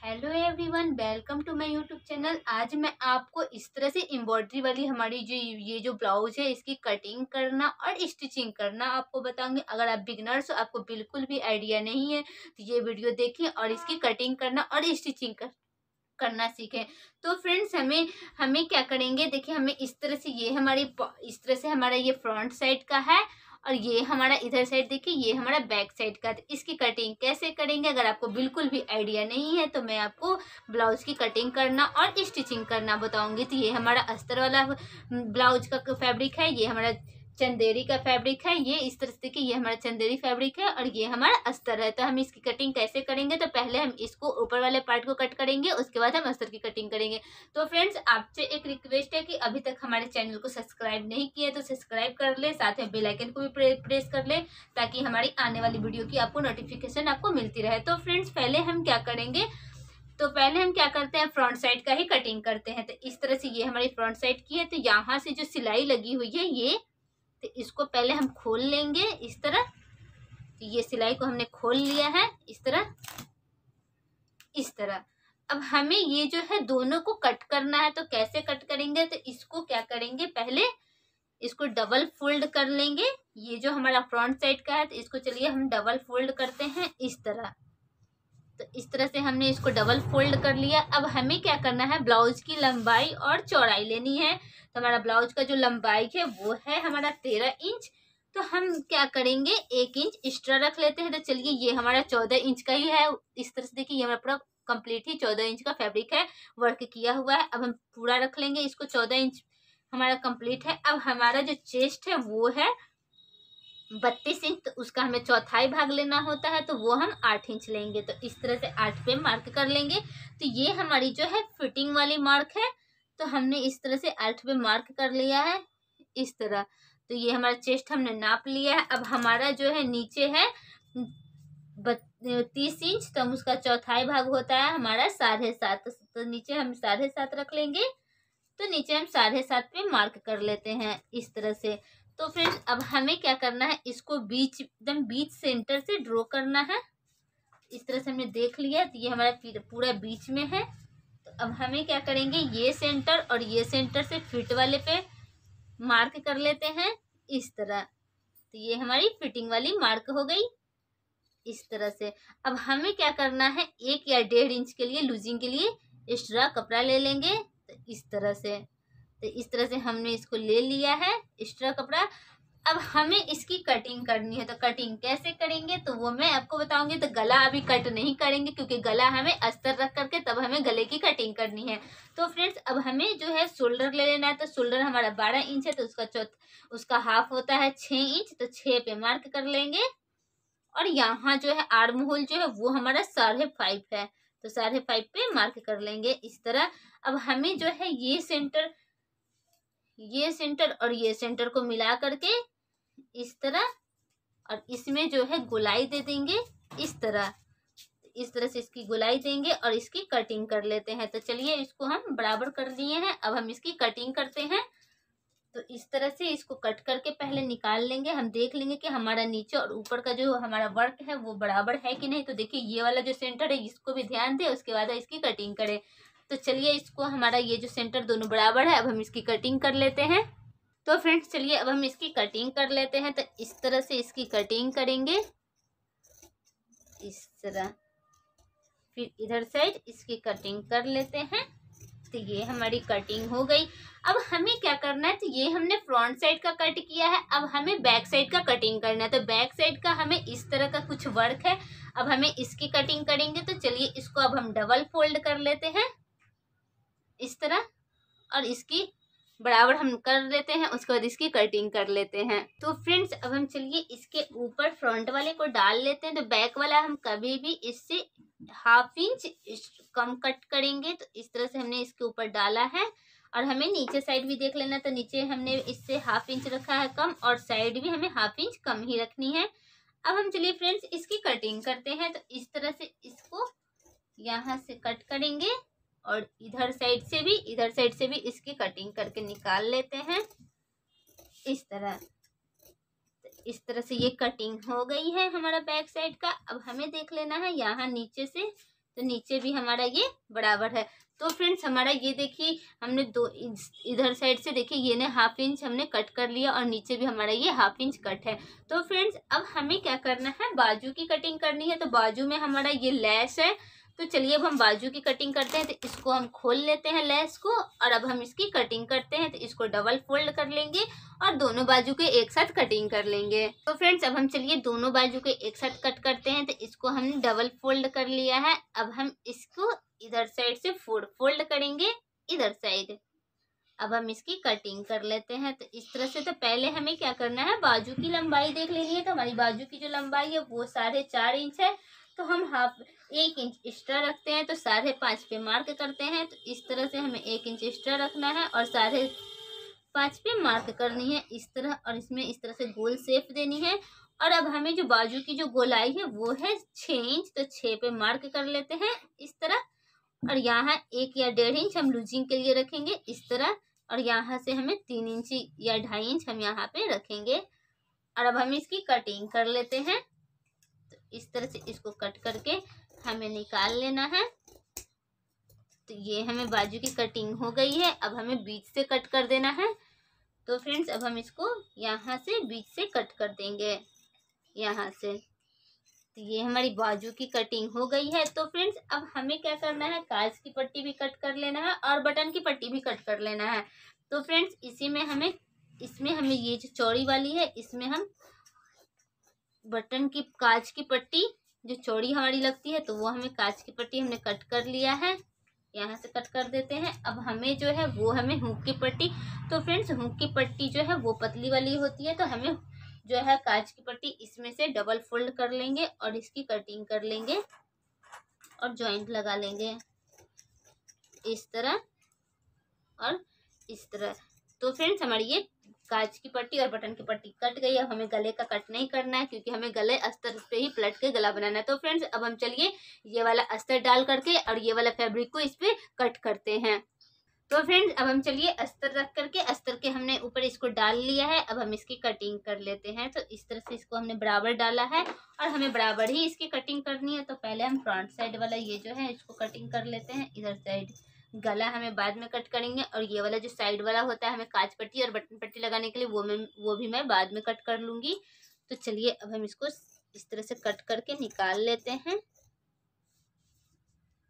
Hello everyone, welcome to my YouTube channel. आज मैं आपको इस तरह से एम्ब्रॉयडरी वाली हमारी जो ब्लाउज है इसकी कटिंग करना और स्टिचिंग करना आपको बताऊंगी। अगर आप बिगिनर्स हो, आपको बिल्कुल भी आइडिया नहीं है, तो ये वीडियो देखिए और इसकी कटिंग करना और स्टिचिंग करना सीखें। तो फ्रेंड्स, हमें हमें क्या करेंगे, देखिए हमें इस तरह से इस तरह से हमारा ये फ्रंट साइड का है और ये हमारा इधर साइड देखिए ये हमारा बैक साइड का। तो इसकी कटिंग कैसे करेंगे, अगर आपको बिल्कुल भी आइडिया नहीं है तो मैं आपको ब्लाउज की कटिंग करना और स्टिचिंग करना बताऊंगी। तो ये हमारा अस्तर वाला ब्लाउज का फैब्रिक है, ये हमारा चंदेरी का फैब्रिक है। ये इस तरह से देखिए ये हमारा चंदेरी फैब्रिक है और ये हमारा अस्तर है। तो हम इसकी कटिंग कैसे करेंगे, तो पहले हम इसको ऊपर वाले पार्ट को कट करेंगे, उसके बाद हम अस्तर की कटिंग करेंगे। तो फ्रेंड्स, आपसे एक रिक्वेस्ट है कि अभी तक हमारे चैनल को सब्सक्राइब नहीं किया तो सब्सक्राइब कर ले, साथ में बेल आइकन को भी प्रेस कर ले ताकि हमारी आने वाली वीडियो की आपको नोटिफिकेशन आपको मिलती रहे। तो फ्रेंड्स, पहले हम क्या करेंगे, तो पहले हम क्या करते हैं, फ्रंट साइड का ही कटिंग करते हैं। तो इस तरह से ये हमारी फ्रंट साइड की है। तो यहाँ से जो सिलाई लगी हुई है ये, तो इसको पहले हम खोल लेंगे इस तरह। तो ये सिलाई को हमने खोल लिया है इस तरह। अब हमें ये जो है दोनों को कट करना है। तो कैसे कट करेंगे, तो इसको क्या करेंगे, पहले इसको डबल फोल्ड कर लेंगे। ये जो हमारा फ्रंट साइड का है तो इसको चलिए हम डबल फोल्ड करते हैं इस तरह। तो इस तरह से हमने इसको डबल फोल्ड कर लिया। अब हमें क्या करना है, ब्लाउज की लंबाई और चौड़ाई लेनी है। तो हमारा ब्लाउज का जो लंबाई है वो है हमारा 13 इंच। तो हम क्या करेंगे, 1 इंच एक्स्ट्रा रख लेते हैं। तो चलिए ये हमारा 14 इंच का ही है। इस तरह से देखिए ये हमारा पूरा कंप्लीट ही 14 इंच का फैब्रिक है, वर्क किया हुआ है। अब हम पूरा रख लेंगे इसको, 14 इंच हमारा कंप्लीट है। अब हमारा जो चेस्ट है वो है 32 इंच, तो उसका हमें चौथाई भाग लेना होता है, तो वो हम 8 इंच लेंगे। तो इस तरह से 8 पे मार्क कर लेंगे। तो ये हमारी जो है फिटिंग वाली मार्क है। तो हमने इस तरह से 8 पे मार्क कर लिया है इस तरह। तो ये हमारा चेस्ट हमने नाप लिया है। अब हमारा जो है नीचे है 30 इंच, तो हम उसका चौथाई भाग होता है हमारा 7.5। तो नीचे हम 7.5 रख लेंगे। तो नीचे हम 7.5 पे मार्क कर लेते हैं इस तरह से। तो फ्रेंड्स, अब हमें क्या करना है, इसको एकदम बीच सेंटर से ड्रॉ करना है। इस तरह से हमने देख लिया, तो ये हमारा पूरा बीच में है। तो अब हमें क्या करेंगे, ये सेंटर और ये सेंटर से फिट वाले पे मार्क कर लेते हैं इस तरह। तो ये हमारी फिटिंग वाली मार्क हो गई इस तरह से। अब हमें क्या करना है, 1 या 1.5 इंच के लिए लूजिंग के लिए एक्स्ट्रा कपड़ा ले लेंगे। तो इस तरह से हमने इसको ले लिया है एक्स्ट्रा कपड़ा। अब हमें इसकी कटिंग करनी है। तो कटिंग कैसे करेंगे, तो वो मैं आपको बताऊंगी। तो गला अभी कट नहीं करेंगे क्योंकि गला हमें अस्तर रख करके तब हमें गले की कटिंग करनी है। तो फ्रेंड्स, अब हमें जो है शोल्डर ले लेना है। तो शोल्डर हमारा 12 इंच है, तो उसका हाफ होता है 6 इंच। तो 6 पे मार्क कर लेंगे। और यहाँ जो है आर्म होल जो है वो हमारा 5.5 है। तो 5.5 पे मार्क कर लेंगे इस तरह। अब हमें जो है ये सेंटर और ये सेंटर को मिला करके इस तरह, और इसमें जो है गोलाई दे देंगे इस तरह। इस तरह से इसकी गोलाई देंगे और इसकी कटिंग कर लेते हैं। तो चलिए इसको हम बराबर कर दिए हैं, अब हम इसकी कटिंग करते हैं। तो इस तरह से इसको कट करके पहले निकाल लेंगे। हम देख लेंगे कि हमारा नीचे और ऊपर का जो हमारा वर्क है वो बराबर है कि नहीं। तो देखिए ये वाला जो सेंटर है इसको भी ध्यान दे, उसके बाद इसकी कटिंग करें। तो चलिए इसको, हमारा ये जो सेंटर दोनों बराबर है, अब हम इसकी कटिंग कर लेते हैं। तो फ्रेंड्स, चलिए अब हम इसकी कटिंग कर लेते हैं। तो इस तरह से इसकी कटिंग करेंगे इस तरह। फिर इधर साइड इसकी कटिंग कर लेते हैं। तो ये हमारी कटिंग हो गई। अब हमें क्या करना है, तो ये हमने फ्रंट साइड का कट किया है, अब हमें बैक साइड का कटिंग करना है। तो बैक साइड का हमें इस तरह का कुछ वर्क है, अब हमें इसकी कटिंग करेंगे। तो चलिए इसको अब हम डबल फोल्ड कर लेते हैं इस तरह, और इसकी बराबर हम कर लेते हैं, उसके बाद इसकी कटिंग कर लेते हैं। तो फ्रेंड्स, अब हम चलिए इसके ऊपर फ्रंट वाले को डाल लेते हैं। तो बैक वाला हम कभी भी इससे 1/2 इंच कम कट करेंगे। तो इस तरह से हमने इसके ऊपर डाला है, और हमें नीचे साइड भी देख लेना। तो नीचे हमने इससे 1/2 इंच रखा है कम, और साइड भी हमें 1/2 इंच कम ही रखनी है। अब हम चलिए फ्रेंड्स इसकी कटिंग करते हैं। तो इस तरह से इसको यहाँ से कट करेंगे, और इधर साइड से भी इसकी कटिंग करके निकाल लेते हैं इस तरह। तो इस तरह से ये कटिंग हो गई है हमारा बैक साइड का। अब हमें देख लेना है यहाँ नीचे से तो नीचे भी हमारा ये बराबर है। तो फ्रेंड्स हमारा ये देखिए हमने दो इधर साइड से देखिए ये ने 1/2 इंच हमने कट कर लिया और नीचे भी हमारा ये 1/2 इंच कट है। तो फ्रेंड्स अब हमें क्या करना है, बाजू की कटिंग करनी है। तो बाजू में हमारा ये लेस है, तो चलिए अब हम बाजू की कटिंग करते हैं। तो इसको हम खोल लेते हैं लेस को, और अब हम इसकी कटिंग करते हैं। तो इसको डबल फोल्ड कर लेंगे और दोनों बाजू के एक साथ कटिंग कर लेंगे। तो फ्रेंड्स अब हम चलिए दोनों बाजू के एक साथ कट करते हैं। तो इसको हमने डबल फोल्ड कर लिया है। अब हम इसको इधर साइड से फोल्ड करेंगे इधर साइड। अब हम इसकी कटिंग कर लेते हैं। तो इस तरह से, तो पहले हमें क्या करना है, बाजू की लंबाई देख लेनी है। तो हमारी बाजू की जो लंबाई है वो 4.5 इंच है। तो हम 1 इंच एक्स्ट्रा रखते हैं, तो 5.5 पे मार्क करते हैं। तो इस तरह से हमें 1 इंच एक्स्ट्रा रखना है और 5.5 पे मार्क करनी है इस तरह, और इसमें इस तरह से गोल शेप देनी है। और अब हमें जो बाजू की जो गोलाई है वो है 6 इंच, तो 6 पे मार्क कर लेते हैं इस तरह। और यहाँ 1 या 1.5 इंच हम लूजिंग के लिए रखेंगे इस तरह, और यहाँ से हमें 3 इंच या 2.5 इंच हम यहाँ पे रखेंगे। और अब हम इसकी कटिंग कर लेते हैं। तो इस तरह से इसको कट करके हमें निकाल लेना है। तो ये हमें बाजू की कटिंग हो गई है। अब हमें बीच से कट कर देना है। तो फ्रेंड्स अब हम इसको यहाँ से बीच से कट कर देंगे यहाँ से। तो ये हमारी बाजू की कटिंग हो गई है। तो फ्रेंड्स अब हमें क्या करना है, काज की पट्टी भी कट कर लेना है और बटन की पट्टी भी कट कर लेना है। तो फ्रेंड्स इसमें हमें ये जो चौड़ी वाली है, इसमें हम बटन की काज की पट्टी जो चौड़ी हमारी लगती है, तो वो हमें काज की पट्टी हमने कट कर लिया है, यहाँ से कट कर देते हैं। अब हमें जो है वो हमें हुक की पट्टी, तो फ्रेंड्स हुक की पट्टी जो है वो पतली वाली होती है। तो हमें जो है काज की पट्टी इसमें से डबल फोल्ड कर लेंगे और इसकी कटिंग कर लेंगे और जॉइंट लगा लेंगे इस तरह और इस तरह। तो फ्रेंड्स हमारी ये काज की पट्टी और बटन की पट्टी कट गई। अब हमें गले का कट नहीं करना है, क्योंकि हमें गले अस्तर पे ही पलट के गला बनाना है। तो फ्रेंड्स अब हम चलिए ये वाला अस्तर डाल करके और ये वाला फैब्रिक को इस पे कट करते हैं। तो फ्रेंड्स अब हम चलिए अस्तर रख करके, अस्तर के हमने ऊपर इसको डाल लिया है। अब हम इसकी कटिंग कर लेते हैं। तो इस तरह से इसको हमने बराबर डाला है और हमें बराबर ही इसकी कटिंग करनी है। तो पहले हम फ्रंट साइड वाला ये जो है इसको कटिंग कर लेते हैं इधर साइड। गला हमें बाद में कट करेंगे, और ये वाला जो साइड वाला होता है हमें काज पट्टी और बटन पट्टी लगाने के लिए वो भी मैं बाद में कट कर लूँगी। तो चलिए अब हम इसको इस तरह से कट करके निकाल लेते हैं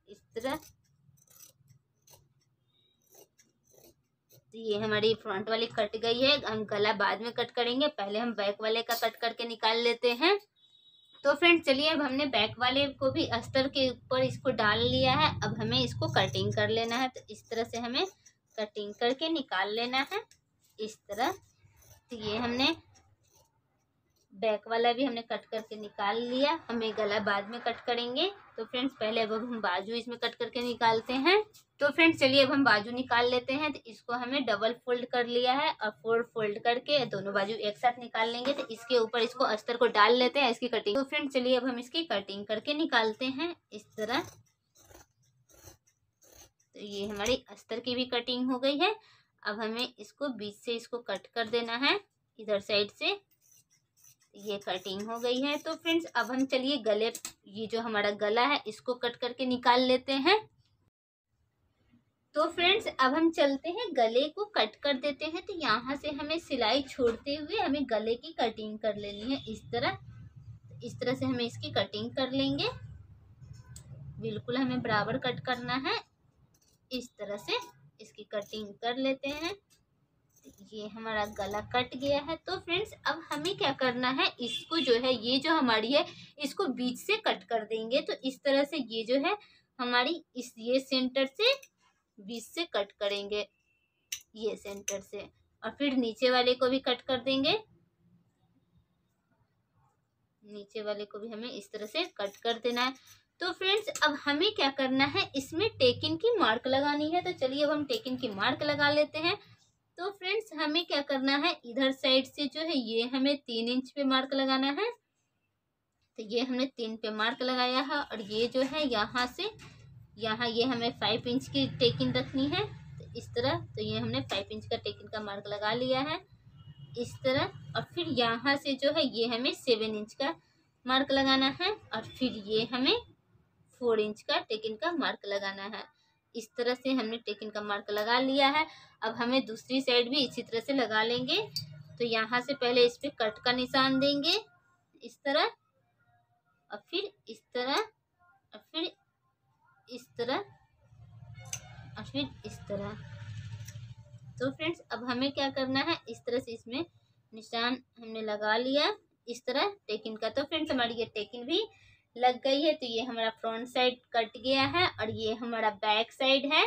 इस तरह। तो ये हमारी फ्रंट वाली कट गई है। हम गला बाद में कट करेंगे, पहले हम बैक वाले का कट करके निकाल लेते हैं। तो फ्रेंड चलिए अब हमने बैक वाले को भी अस्तर के ऊपर इसको डाल लिया है। अब हमें इसको कटिंग कर लेना है। तो इस तरह से हमें कटिंग करके निकाल लेना है इस तरह। तो ये हमने बैक वाला भी हमने कट करके निकाल लिया, हमें गला बाद में कट करेंगे। तो फ्रेंड्स पहले अब हम बाजू इसमें कट करके निकालते हैं। तो फ्रेंड्स चलिए अब हम बाजू निकाल लेते हैं। तो इसको हमें डबल फोल्ड कर लिया है और 4 फोल्ड करके दोनों बाजू एक साथ निकाल लेंगे। तो इसके ऊपर इसको अस्तर को डाल लेते हैं इसकी कटिंग। तो फ्रेंड्स चलिए अब हम इसकी कटिंग करके निकालते हैं इस तरह। तो ये हमारी अस्तर की भी कटिंग हो गई है। अब हमें इसको बीच से इसको कट कर देना है इधर साइड से। ये कटिंग हो गई है। तो फ्रेंड्स अब हम चलिए गले, ये जो हमारा गला है इसको कट करके निकाल लेते हैं। तो फ्रेंड्स अब हम चलते हैं गले को कट कर देते हैं। तो यहाँ से हमें सिलाई छोड़ते हुए हमें गले की कटिंग कर लेनी है इस तरह। इस तरह से हमें इसकी कटिंग कर लेंगे, बिल्कुल हमें बराबर कट करना है इस तरह से। इसकी कटिंग कर लेते हैं। ये हमारा गला कट गया है। तो फ्रेंड्स अब हमें क्या करना है, इसको जो है ये जो हमारी है इसको बीच से कट कर देंगे। तो इस तरह से ये जो है हमारी ये सेंटर से बीच से कट करेंगे ये सेंटर से, और फिर नीचे वाले को भी कट कर देंगे। नीचे वाले को भी हमें इस तरह से कट कर देना है। तो फ्रेंड्स अब हमें क्या करना है, इसमें टेकिन की मार्क लगानी है। तो चलिए अब हम टेकिन की मार्क लगा लेते हैं। तो फ्रेंड्स हमें क्या करना है, इधर साइड से जो है ये हमें 3 इंच पे मार्क लगाना है। तो ये हमने 3 पे मार्क लगाया है, और ये जो है यहाँ से यहाँ ये हमें 5 इंच की टेकिन रखनी है। तो इस तरह, तो ये हमने 5 इंच का टेकिन का मार्क लगा लिया है इस तरह। और फिर यहाँ से जो है ये हमें 7 इंच का मार्क लगाना है, और फिर ये हमें 4 इंच का टेकिन का मार्क लगाना है। इस तरह से हमने टेकिन का मार्क लगा लिया है। अब हमें दूसरी साइड भी इसी तरह से लगा लेंगे। तो यहाँ से पहले इस पे कट का निशान देंगे इस तरह, और फिर इस तरह, और फिर इस तरह, और फिर इस तरह। तो फ्रेंड्स अब हमें क्या करना है, इस तरह से इसमें निशान हमने लगा लिया इस तरह टेकिन का। तो फ्रेंड्स हमारी ये टेकिन भी लग गई है। तो ये हमारा फ्रंट साइड कट गया है, और ये हमारा बैक साइड है,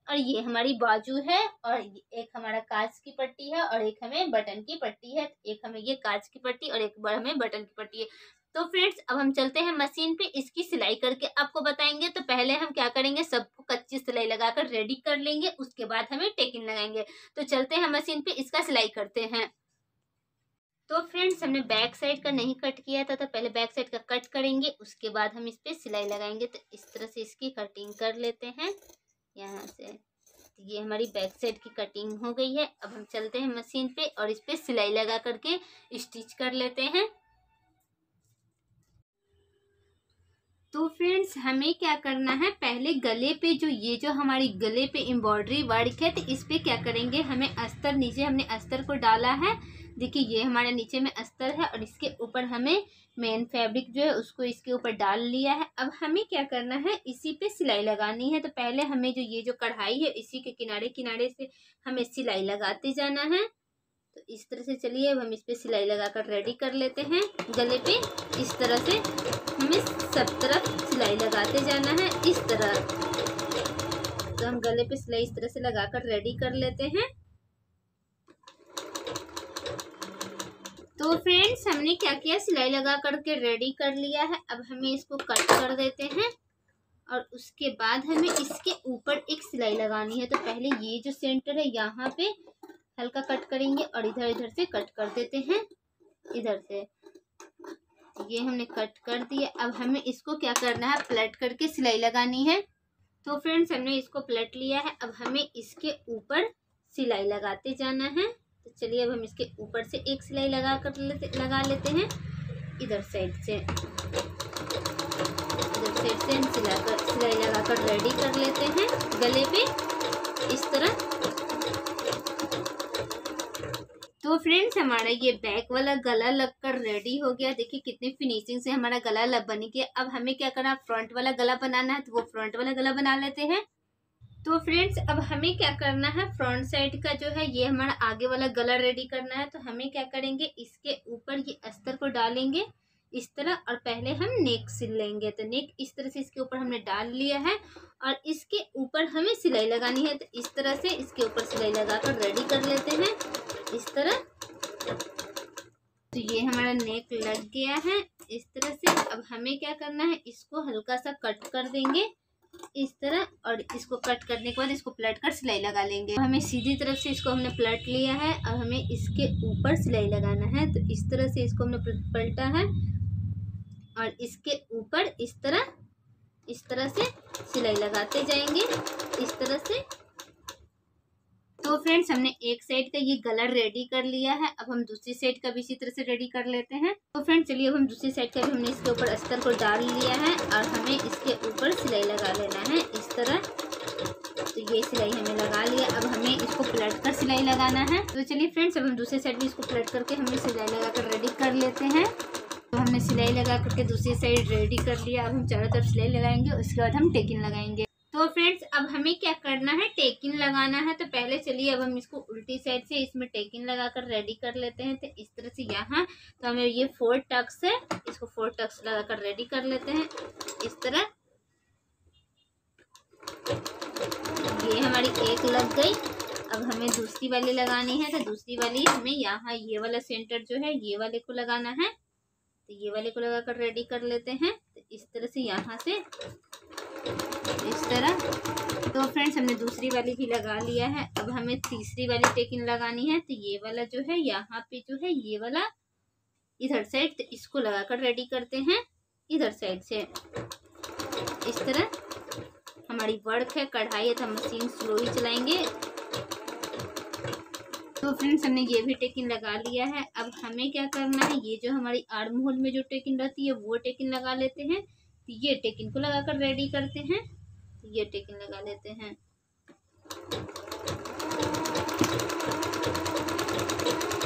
और ये हमारी बाजू है, और एक हमारा कांच की पट्टी है, और एक हमें बटन की पट्टी है। एक हमें ये कांच की पट्टी और एक हमें बटन की पट्टी है। तो फ्रेंड्स अब हम चलते हैं मशीन पे, इसकी सिलाई करके आपको बताएंगे। तो पहले हम क्या करेंगे, सबको कच्ची सिलाई लगाकर रेडी कर लेंगे, उसके बाद हमें टेकिन लगाएंगे। तो चलते हैं मशीन पे, इसका सिलाई करते हैं। तो फ्रेंड्स हमने बैक साइड का नहीं कट किया था, तो पहले बैक साइड का कट करेंगे, उसके बाद हम इस पे सिलाई लगाएंगे। तो इस तरह से इसकी कटिंग कर लेते हैं यहाँ से। ये हमारी बैक साइड की कटिंग हो गई है। अब हम चलते हैं मशीन पे और इस पे सिलाई लगा करके स्टिच कर लेते हैं। तो फ्रेंड्स हमें क्या करना है, पहले गले पे ये जो हमारी गले पे एम्ब्रॉयडरी वर्क है, तो इस पे क्या करेंगे, हमें अस्तर, नीचे हमने अस्तर को डाला है। देखिए ये हमारे नीचे में अस्तर है, और इसके ऊपर हमें मेन फैब्रिक जो है उसको इसके ऊपर डाल लिया है। अब हमें क्या करना है, इसी पे सिलाई लगानी है। तो पहले हमें ये जो कढ़ाई है, इसी के किनारे किनारे से हमें सिलाई लगाते जाना है। तो इस तरह से चलिए अब हम इस पे सिलाई लगाकर रेडी कर लेते हैं। गले पे इस तरह से हमें सब तरफ सिलाई लगाते जाना है इस तरह। तो हम गले पे सिलाई इस तरह से लगाकर रेडी कर लेते हैं। तो फ्रेंड्स हमने क्या किया, सिलाई लगा करके रेडी कर लिया है। अब हमें इसको कट कर देते हैं, और उसके बाद हमें इसके ऊपर एक सिलाई लगानी है। तो पहले ये जो सेंटर है यहाँ पे हल्का कट करेंगे, और इधर इधर से कट कर देते हैं इधर से। ये हमने कट कर दिया। अब हमें इसको क्या करना है, पलट करके सिलाई लगानी है। तो फ्रेंड्स हमने इसको पलट लिया है। अब हमें इसके ऊपर सिलाई लगाते जाना है। तो चलिए अब हम इसके ऊपर से एक सिलाई लगा लेते हैं इधर साइड से। इधर साइड से हम सिलाई लगाकर रेडी कर लेते हैं गले पे इस तरह। तो फ्रेंड्स हमारा ये बैक वाला गला लगकर रेडी हो गया। देखिए कितनी फिनिशिंग से हमारा गला बन गया। अब हमें क्या करना है, फ्रंट वाला गला बनाना है, तो वो फ्रंट वाला गला बना लेते हैं। तो फ्रेंड्स अब हमें क्या करना है, फ्रंट साइड का जो है ये हमारा आगे वाला गला रेडी करना है। तो हमें क्या करेंगे, इसके ऊपर ये अस्तर को डालेंगे इस तरह, और पहले हम नेक सिल लेंगे। तो नेक इस तरह से इसके ऊपर हमने डाल लिया है, और इसके ऊपर हमें सिलाई लगानी है। तो इस तरह से इसके ऊपर सिलाई लगाकर रेडी कर लेते हैं इस तरह। तो ये हमारा नेक लग गया है इस तरह से। अब हमें क्या करना है, इसको हल्का सा कट कर देंगे इस तरह, और इसको कट करने के बाद इसको पलट कर सिलाई लगा लेंगे। हमें सीधी तरफ से इसको हमने पलट लिया है, और हमें इसके ऊपर सिलाई लगाना है। तो इस तरह से इसको हमने पलटा है, और इसके ऊपर इस तरह से सिलाई लगाते जाएंगे इस तरह से। तो फ्रेंड्स हमने एक साइड का ये गला रेडी कर लिया है। अब हम दूसरी साइड का भी इसी तरह से रेडी कर लेते हैं। तो फ्रेंड्स चलिए अब हम दूसरी साइड का भी हमने इसके ऊपर अस्तर को डाल लिया है, और हमें इसके ऊपर सिलाई लगा लेना है इस तरह। तो ये सिलाई हमें लगा लिया। अब हमें इसको पलट कर सिलाई लगाना है। तो चलिए फ्रेंड्स अब हम दूसरी साइड भी इसको पलट करके हमें सिलाई लगा कर रेडी कर लेते हैं। तो हमने सिलाई लगा करके दूसरी साइड रेडी कर लिया। अब हम चारों तरफ सिलाई लगाएंगे, उसके बाद हम टेकिन लगाएंगे। तो फ्रेंड्स अब हमें क्या करना है, टेकिन लगाना है। तो पहले चलिए अब हम इसको उल्टी साइड से इसमें टेकिन लगाकर रेडी कर लेते हैं। तो इस तरह से यहाँ, तो हमें ये 4 टक्स है, इसको 4 टक्स लगाकर रेडी कर लेते हैं इस तरह। ये हमारी एक लग गई। अब हमें दूसरी वाली लगानी है। तो दूसरी वाली हमें यहाँ ये वाला सेंटर जो है ये वाले को लगाना है। तो ये वाले को लगाकर रेडी कर लेते हैं। तो इस तरह से यहाँ से इस तरह। तो फ्रेंड्स हमने दूसरी वाली भी लगा लिया है। अब हमें तीसरी वाली टेकिन लगानी है। तो ये वाला जो है यहाँ पे जो है ये वाला इधर साइड, तो इसको लगाकर रेडी करते हैं इधर साइड से इस तरह। हमारी वर्क है, कढ़ाई है, तो हम मशीन स्लो ही चलाएंगे। तो फ्रेंड्स हमने ये भी टेकिन लगा लिया है। अब हमें क्या करना है, ये जो हमारी आर्म होल में जो टेकिन रहती है वो टेकिन लगा लेते हैं। ये टेकिन को लगाकर रेडी करते हैं। ये टेकिन लगा लेते हैं।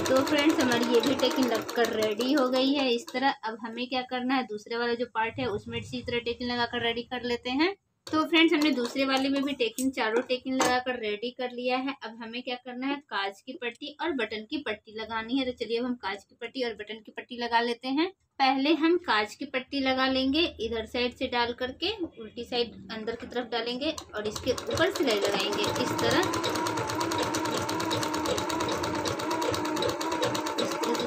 तो फ्रेंड्स हमारी ये भी टेकिन लगकर रेडी हो गई है इस तरह। अब हमें क्या करना है, दूसरे वाला जो पार्ट है उसमें इसी तरह टेकिन लगाकर रेडी कर लेते हैं। तो फ्रेंड्स हमने दूसरे वाले में भी टेकिन, चारों टेकिन लगाकर रेडी कर लिया है। अब हमें क्या करना है, कांच की पट्टी और बटन की पट्टी लगानी है। तो चलिए अब हम कांच की पट्टी और बटन की पट्टी लगा लेते हैं। पहले हम कांच की पट्टी लगा लेंगे, इधर साइड से डाल करके उल्टी साइड अंदर की तरफ डालेंगे और इसके ऊपर सिलाई लगाएंगे इस तरह।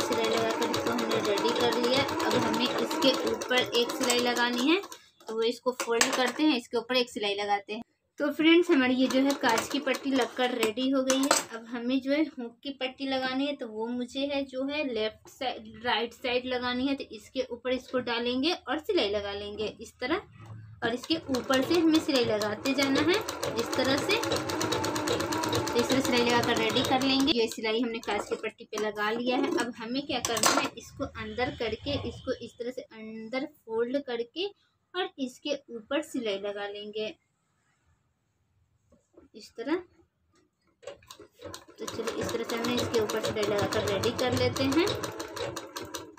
सिलाई लगाकर इसको हमने रेडी कर लिया। अब हमें इसके ऊपर एक सिलाई लगानी है, तो वो इसको फोल्ड करते हैं, इसके ऊपर एक सिलाई लगाते हैं। तो फ्रेंड्स हमारी ये जो है कांच की पट्टी लगकर रेडी हो गई है। अब हमें जो है हुक की पट्टी लगानी है, तो वो मुझे है जो है लेफ्ट साइड राइट साइड लगानी है। तो इसके ऊपर इसको डालेंगे और सिलाई लगा लेंगे इस तरह, और इसके ऊपर से हमें सिलाई लगाते जाना है इस तरह से। तो इस तरह सिलाई लगाकर रेडी कर लेंगे। ये सिलाई हमने कांच की पट्टी पे लगा लिया है। अब हमें क्या करना है, इसको अंदर करके इसको इस तरह से अंदर फोल्ड करके और इसके ऊपर सिलाई लगा लेंगे इस तरह। तो चलिए इस तरह से हमने इसके ऊपर सिलाई लगाकर रेडी कर लेते हैं।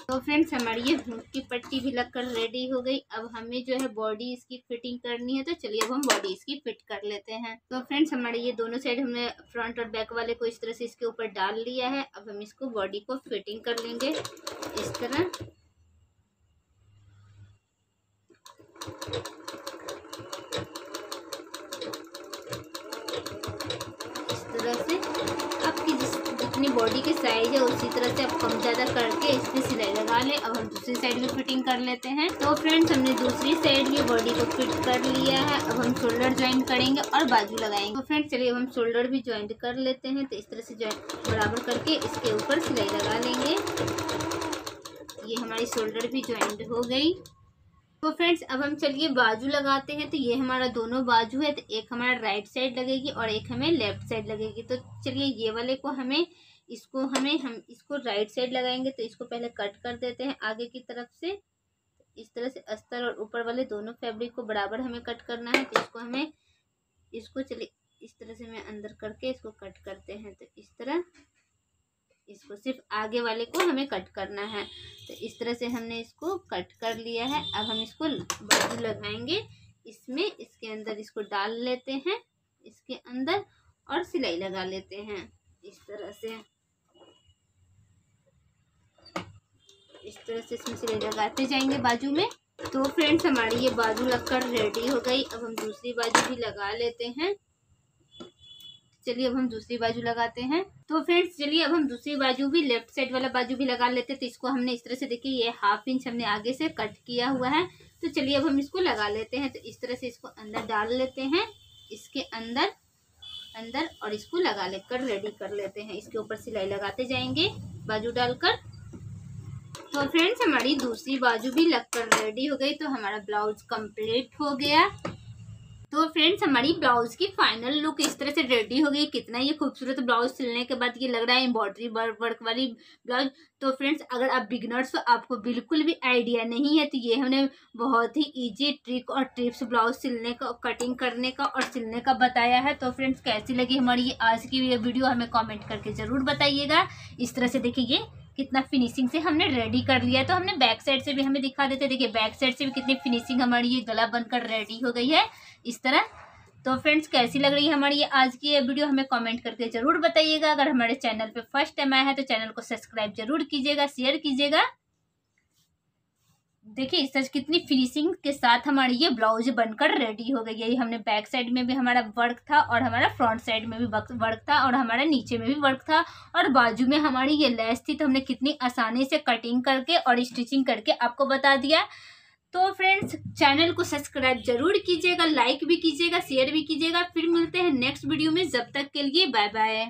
तो फ्रेंड्स हमारी ये हुक की पट्टी भी लगकर रेडी हो गई। अब हमें जो है बॉडी इसकी फिटिंग करनी है, तो चलिए अब हम बॉडी इसकी फिट कर लेते हैं। तो फ्रेंड्स हमारे ये दोनों साइड हमने फ्रंट और बैक वाले को इस तरह से इसके ऊपर डाल लिया है। अब हम इसको बॉडी को फिटिंग कर लेंगे इस तरह। से आपकी जितनी बॉडी की साइज है उसी तरह से आप कम ज़्यादा करके इसमें सिलाई लगा लें। अब हम दूसरी साइड में फिटिंग कर लेते हैं। तो फ्रेंड्स हमने दूसरी साइड भी बॉडी को फिट कर लिया है। अब हम शोल्डर ज्वाइंट करेंगे और बाजू लगाएंगे। तो फ्रेंड्स चलिए हम शोल्डर भी ज्वाइंट कर लेते हैं। तो इस तरह से ज्वाइंट बराबर करके इसके ऊपर सिलाई लगा लेंगे। ये हमारी शोल्डर भी ज्वाइंट हो गई। तो फ्रेंड्स अब हम चलिए बाजू लगाते हैं। तो ये हमारा दोनों बाजू है, तो एक हमारा राइट साइड लगेगी और एक हमें लेफ्ट साइड लगेगी। तो चलिए ये वाले को हम इसको राइट साइड लगाएंगे। तो इसको पहले कट कर देते हैं आगे की तरफ से इस तरह से। अस्तर और ऊपर वाले दोनों फैब्रिक को बराबर हमें कट करना है। तो इसको चलिए इस तरह से मैं अंदर करके इसको कट करते हैं। तो इस तरह इसको सिर्फ आगे वाले को हमें कट करना है। तो इस तरह से हमने इसको कट कर लिया है। अब हम इसको बाजू लगाएंगे इसमें, इसके अंदर इसको डाल लेते हैं इसके अंदर और सिलाई लगा लेते हैं इस तरह से। इस तरह से इसमें सिलाई लगाते जाएंगे बाजू में। तो फ्रेंड्स हमारी ये बाजू लगकर रेडी हो गई। अब हम दूसरी बाजू भी लगा लेते हैं। चलिए अब हम दूसरी बाजू लगाते हैं। तो फ्रेंड्स चलिए अब हम दूसरी बाजू भी, लेफ्ट साइड वाला बाजू भी लगा लेते हैं। तो इसको हमने इस तरह से, देखिए ये 1/2 इंच हमने आगे से कट किया हुआ है। तो चलिए अब हम इसको लगा लेते हैं। तो इस तरह से इसको अंदर डाल लेते हैं इसके अंदर और इसको लगा लेकर रेडी कर लेते हैं। इसके ऊपर सिलाई लगाते जाएंगे बाजू डालकर। तो फ्रेंड्स हमारी दूसरी बाजू भी लगकर रेडी हो गई। तो हमारा ब्लाउज कंप्लीट हो गया। तो फ्रेंड्स हमारी ब्लाउज की फाइनल लुक इस तरह से रेडी हो गई। कितना ये खूबसूरत ब्लाउज सिलने के बाद ये लग रहा है एम्ब्रॉयडरी वर्क वाली ब्लाउज। तो फ्रेंड्स अगर आप बिगनर्स हो, आपको बिल्कुल भी आइडिया नहीं है, तो ये हमने बहुत ही इजी ट्रिक और टिप्स ब्लाउज सिलने का, कटिंग करने का और सिलने का बताया है। तो फ्रेंड्स कैसी लगी हमारी ये आज की ये वीडियो, हमें कॉमेंट करके ज़रूर बताइएगा। इस तरह से देखिए ये कितना फिनिशिंग से हमने रेडी कर लिया। तो हमने बैक साइड से भी हमें दिखा देते, देखिए बैक साइड से भी कितनी फिनिशिंग हमारी ये गला बनकर रेडी हो गई है इस तरह। तो फ्रेंड्स कैसी लग रही है हमारी ये आज की ये वीडियो, हमें कमेंट करके जरूर बताइएगा। अगर हमारे चैनल पे फर्स्ट टाइम आया है तो चैनल को सब्सक्राइब जरूर कीजिएगा, शेयर कीजिएगा। देखिए इस तरह कितनी फिनिशिंग के साथ हमारी ये ब्लाउज बनकर रेडी हो गई है। ये हमने बैक साइड में भी हमारा वर्क था और हमारा फ्रंट साइड में भी वर्क था और हमारा नीचे में भी वर्क था और बाजू में हमारी ये लेस थी। तो हमने कितनी आसानी से कटिंग करके और स्टिचिंग करके आपको बता दिया। तो फ्रेंड्स चैनल को सब्सक्राइब जरूर कीजिएगा, लाइक भी कीजिएगा, शेयर भी कीजिएगा। फिर मिलते हैं नेक्स्ट वीडियो में, जब तक के लिए बाय बाय।